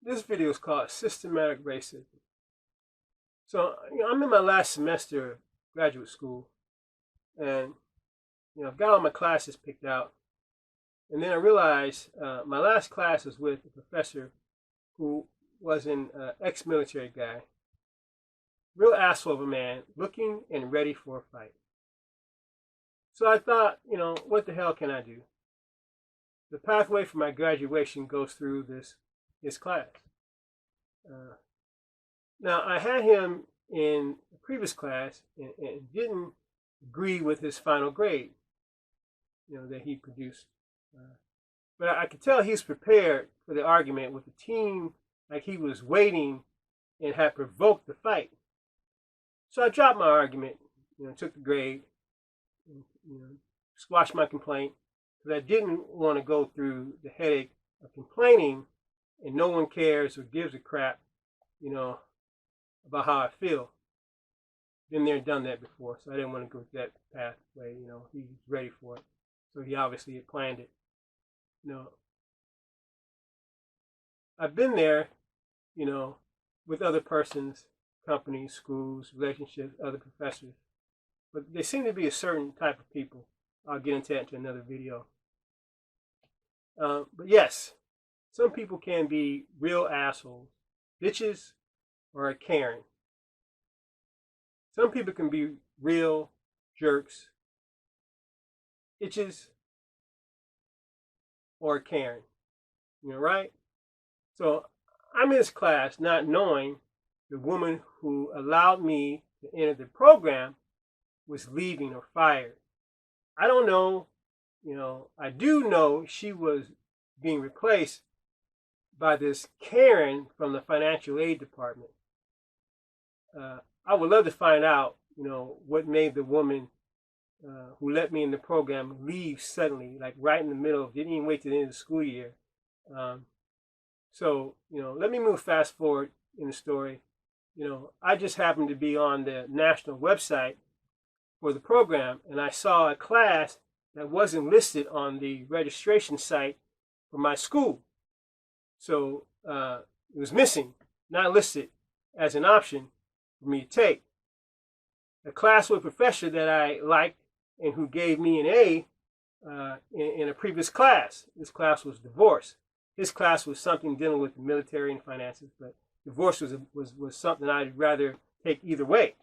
This video is called Systematic Racism. So, I'm in my last semester of graduate school, and I've got all my classes picked out, and then I realized my last class was with a professor who was an ex-military guy, real asshole of a man, looking and ready for a fight. So I thought, what the hell can I do? The pathway for my graduation goes through his class. Now, I had him in the previous class and didn't agree with his final grade, that he produced. But I could tell he's prepared for the argument with the team, like he was waiting and had provoked the fight. So I dropped my argument, took the grade, squashed my complaint, because I didn't want to go through the headache of complaining and no one cares or gives a crap, about how I feel. Been there and done that before, so I didn't want to go that pathway. He's ready for it, so he obviously had planned it. I've been there, with other persons, companies, schools, relationships, other professors, but there seem to be a certain type of people. I'll get into that in another video. But yes, some people can be real assholes, bitches, or a Karen. Some people can be real jerks, bitches, or a Karen. Right? So I'm in this class not knowing the woman who allowed me to enter the program was leaving or fired. I don't know, I do know she was being replaced by this Karen from the financial aid department. I would love to find out, what made the woman who let me in the program leave suddenly, like right in the middle, didn't even wait to the end of the school year. So, let me move fast forward in the story. I just happened to be on the national website for the program, and I saw a class that wasn't listed on the registration site for my school. So it was missing, not listed as an option for me to take. A class with a professor that I liked and who gave me an A in a previous class. This class was divorce. His class was something dealing with the military and finances, but divorce was something I'd rather take either way.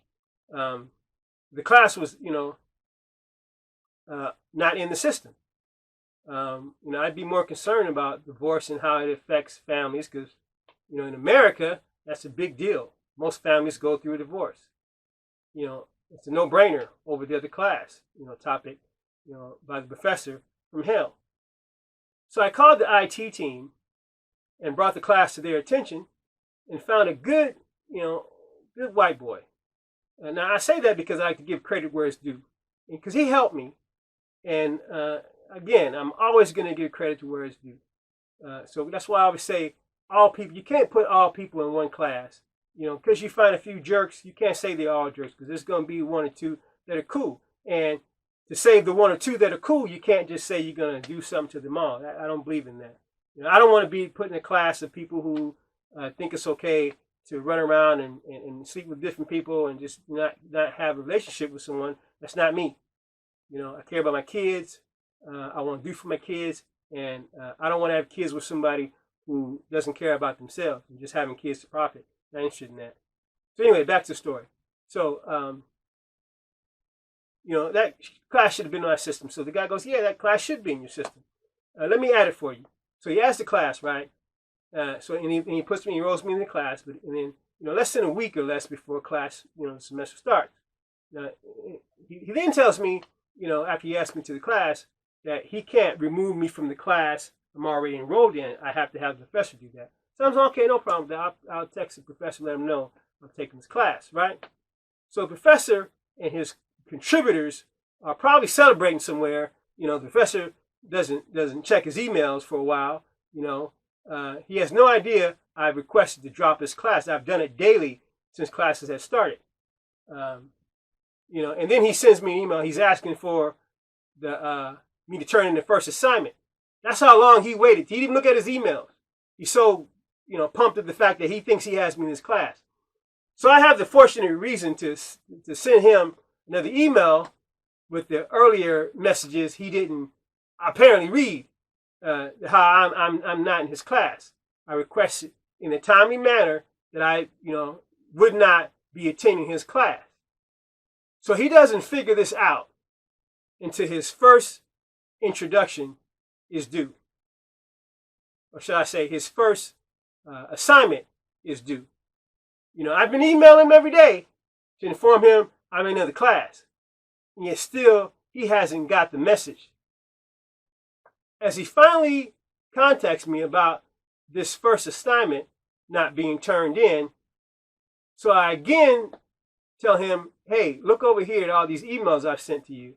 The class was, not in the system. I'd be more concerned about divorce and how it affects families because, in America, that's a big deal. Most families go through a divorce. It's a no-brainer over the other class, topic, by the professor from hell. So I called the IT team and brought the class to their attention and found a good, good white boy. Now I say that because I like to give credit where it's due, because he helped me. And again, I'm always going to give credit to where it's due. So that's why I always say all people. You can't put all people in one class. Because you find a few jerks, you can't say they're all jerks, because there's going to be one or two that are cool. And to save the one or two that are cool, you can't just say you're going to do something to them all. I don't believe in that. I don't want to be put in a class of people who think it's okay to run around and sleep with different people and just not have a relationship with someone. That's not me. I care about my kids. I want to do for my kids. And I don't want to have kids with somebody who doesn't care about themselves and just having kids to profit. Not interested in that. So anyway, back to the story. So, that class should have been in our system. So the guy goes, yeah, that class should be in your system. Let me add it for you. So he adds the class, right? And he puts me, he rolls me in the class. And then, less than a week or less before class, the semester starts. Now, he then tells me, after he asked me to the class, that he can't remove me from the class I'm already enrolled in. I have to have the professor do that. So I'm like, okay, no problem. I'll text the professor, let him know I'm taking this class, right? So the professor and his contributors are probably celebrating somewhere. The professor doesn't check his emails for a while. He has no idea I've requested to drop his class. I've done it daily since classes have started. And then he sends me an email. He's asking for me to turn in the first assignment. That's how long he waited. He didn't even look at his emails. He's so pumped at the fact that he thinks he has me in his class. So I have the fortunate reason to send him another email with the earlier messages he didn't apparently read, how I'm not in his class. I requested in a timely manner that I, would not be attending his class. So he doesn't figure this out until his first introduction is due. Or should I say his first assignment is due. I've been emailing him every day to inform him I'm in another class. And yet still, he hasn't got the message. As he finally contacts me about this first assignment not being turned in, so I again tell him, hey, look over here at all these emails I've sent to you.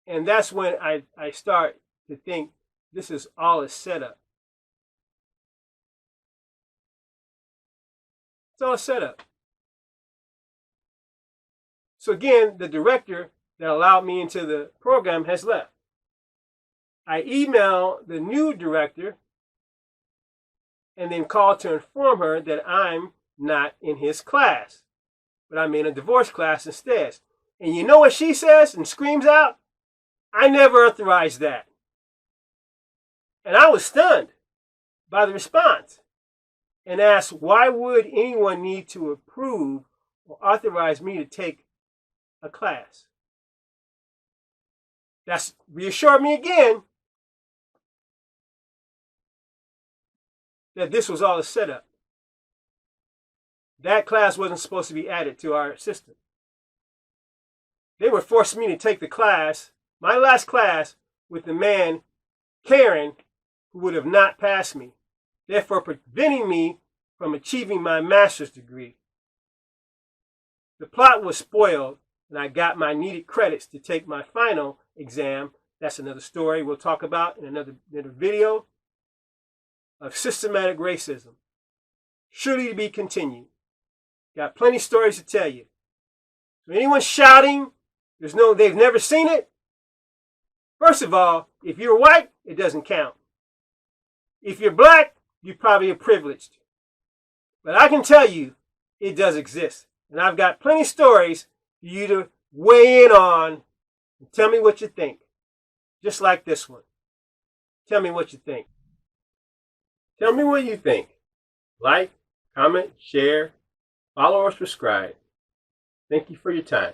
And that's when I start to think this is all a setup. It's all a setup. So again, the director that allowed me into the program has left. I email the new director and then call to inform her that I'm not in his class, but I'm in a divorce class instead. And you know what she says and screams out? I never authorized that. And I was stunned by the response and asked, why would anyone need to approve or authorize me to take a class? That's reassured me again that this was all a setup. That class wasn't supposed to be added to our system. They were forcing me to take the class, my last class, with the man, Karen, who would have not passed me, therefore preventing me from achieving my master's degree. The plot was spoiled, and I got my needed credits to take my final exam. That's another story we'll talk about in another video, of systematic racism. Surely to be continued. Got plenty of stories to tell you. So anyone shouting, they've never seen it. First of all, if you're white, it doesn't count. If you're black, you probably are privileged. But I can tell you, it does exist. And I've got plenty of stories for you to weigh in on and tell me what you think. Just like this one. Tell me what you think. Tell me what you think. Like, comment, share, follow or subscribe. Thank you for your time.